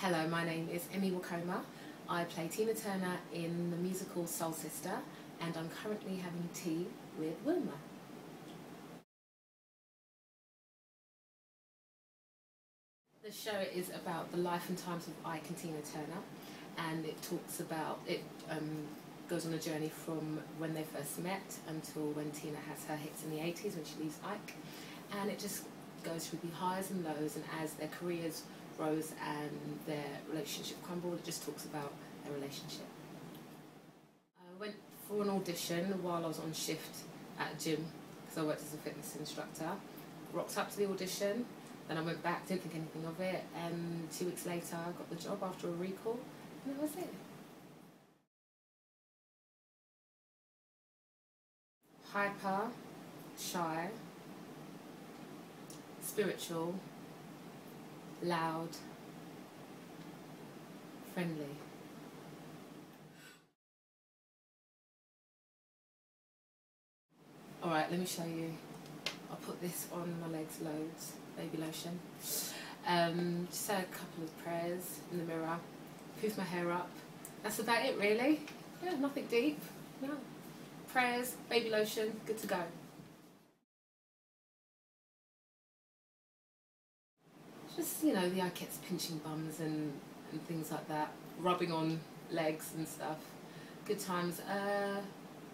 Hello, my name is Emi Wokoma. I play Tina Turner in the musical Soul Sister, and I'm currently having tea with Wilma. The show is about the life and times of Ike and Tina Turner, and it talks about, goes on a journey from when they first met until when Tina has her hits in the 80s when she leaves Ike, and it just goes through the highs and lows, and as their careers rose and their relationship crumbled, it just talks about their relationship. I went for an audition while I was on shift at a gym because I worked as a fitness instructor. Rocked up to the audition, then I went back, didn't think anything of it, and 2 weeks later I got the job after a recall, and that was it. Hyper, shy, spiritual, loud, friendly. Alright, let me show you. I'll put this on my legs loads, baby lotion. Just say a couple of prayers in the mirror, poof my hair up. That's about it really. Yeah, nothing deep. No. Prayers, baby lotion, good to go. Just, you know, the etiquette, pinching bums and things like that, rubbing on legs and stuff. Good times.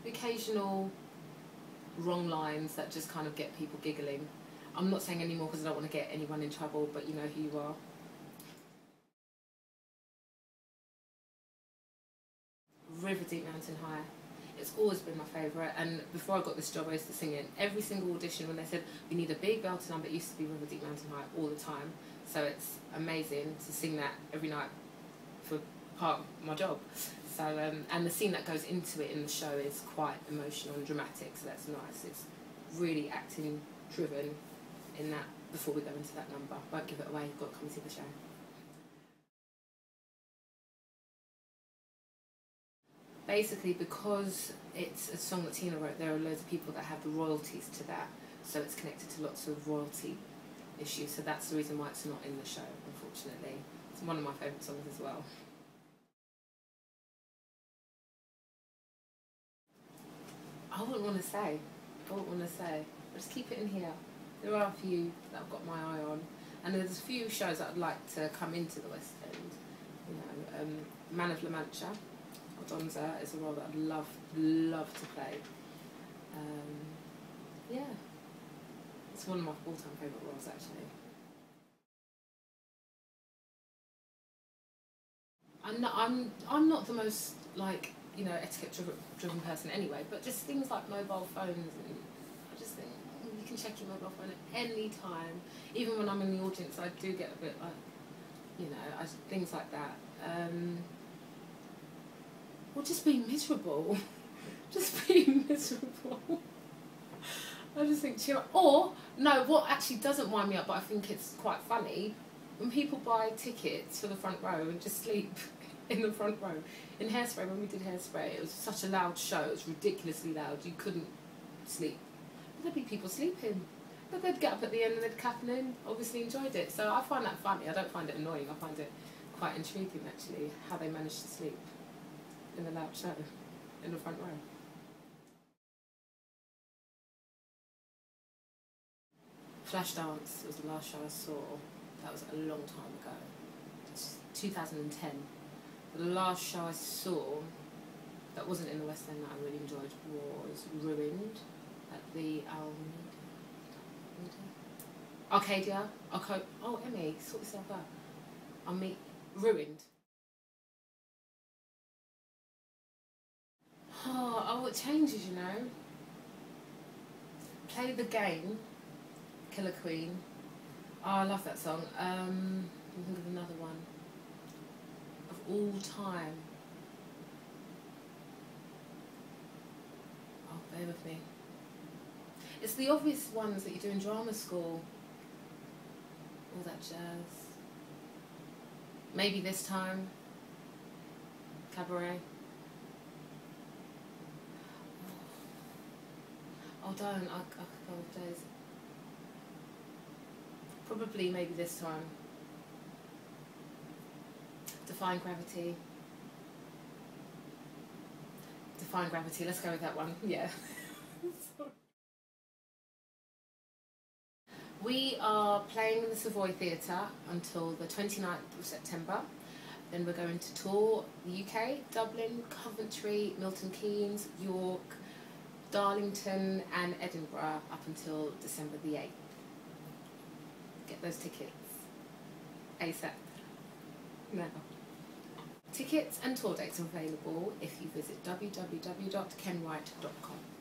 The occasional wrong lines that just kind of get people giggling. I'm not saying any more because I don't want to get anyone in trouble, but you know who you are. River Deep Mountain High. It's always been my favourite, and before I got this job I used to sing it. Every single audition when they said we need a big belter number, it used to be River Deep Mountain High all the time. So it's amazing to sing that every night for part of my job. So and the scene that goes into it in the show is quite emotional and dramatic, so that's nice. It's really acting driven in that. Before we go into that number, won't give it away, you've got to come see the show. Basically, because it's a song that Tina wrote, there are loads of people that have the royalties to that, so it's connected to lots of royalty issues, so that's the reason why it's not in the show, unfortunately. It's one of my favourite songs as well. I wouldn't want to say. I'll just keep it in here. There are a few that I've got my eye on, and there's a few shows that I'd like to come into the West End. You know, Man of La Mancha, Donza is a role that I'd love to play. Yeah, it's one of my all-time favourite roles actually. I'm not the most, like, you know, etiquette driven person anyway, but just things like mobile phones, and I just think you can check your mobile phone at any time. Even when I'm in the audience, I do get a bit like, you know, things like that. Or just be miserable. Just be miserable. I just think chill. Or, no, what actually doesn't wind me up, but I think it's quite funny, when people buy tickets for the front row and just sleep in the front row. In Hairspray, when we did Hairspray, it was such a loud show, it was ridiculously loud, you couldn't sleep. But there'd be people sleeping. But they'd get up at the end and they'd clap and then obviously enjoyed it. So I find that funny. I don't find it annoying, I find it quite intriguing actually, how they managed to sleep in a loud show in the front row. Flashdance was the last show I saw. That was a long time ago. It's 2010. But the last show I saw that wasn't in the West End that I really enjoyed was Ruined at the Arcadia. Oh, Emmy, sort yourself out. I'll meet Ruined. Oh, it changes, you know. Play the Game, Killer Queen. Oh, I love that song. I'll think of another one. Of all time. Oh, bear with me. It's the obvious ones that you do in drama school. All that jazz. Maybe This Time. Cabaret. Oh, don't. I could go with days. Probably Maybe This Time. Defying Gravity. Defying Gravity, let's go with that one, yeah. We are playing in the Savoy Theatre until the 29th of September. Then we're going to tour the UK, Dublin, Coventry, Milton Keynes, York, Darlington and Edinburgh up until December the 8th. Get those tickets ASAP now. Tickets and tour dates are available if you visit www.kenwright.com.